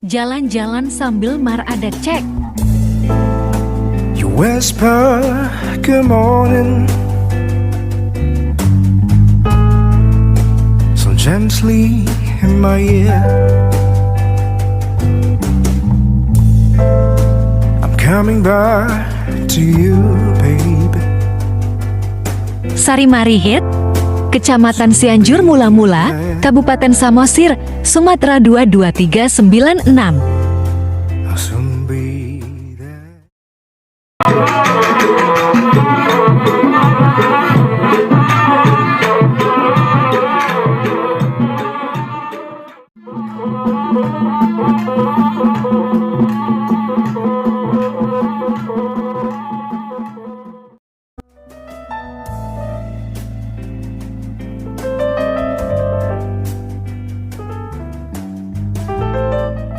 Jalan-jalan sambil Mar ada cek. You whisper good morning so gently in my ear. I'm coming back to you, baby. Sari Mari Hit, Kecamatan Cianjur Mula-Mula, Kabupaten Samosir, Sumatera 22396. I'll soon be there.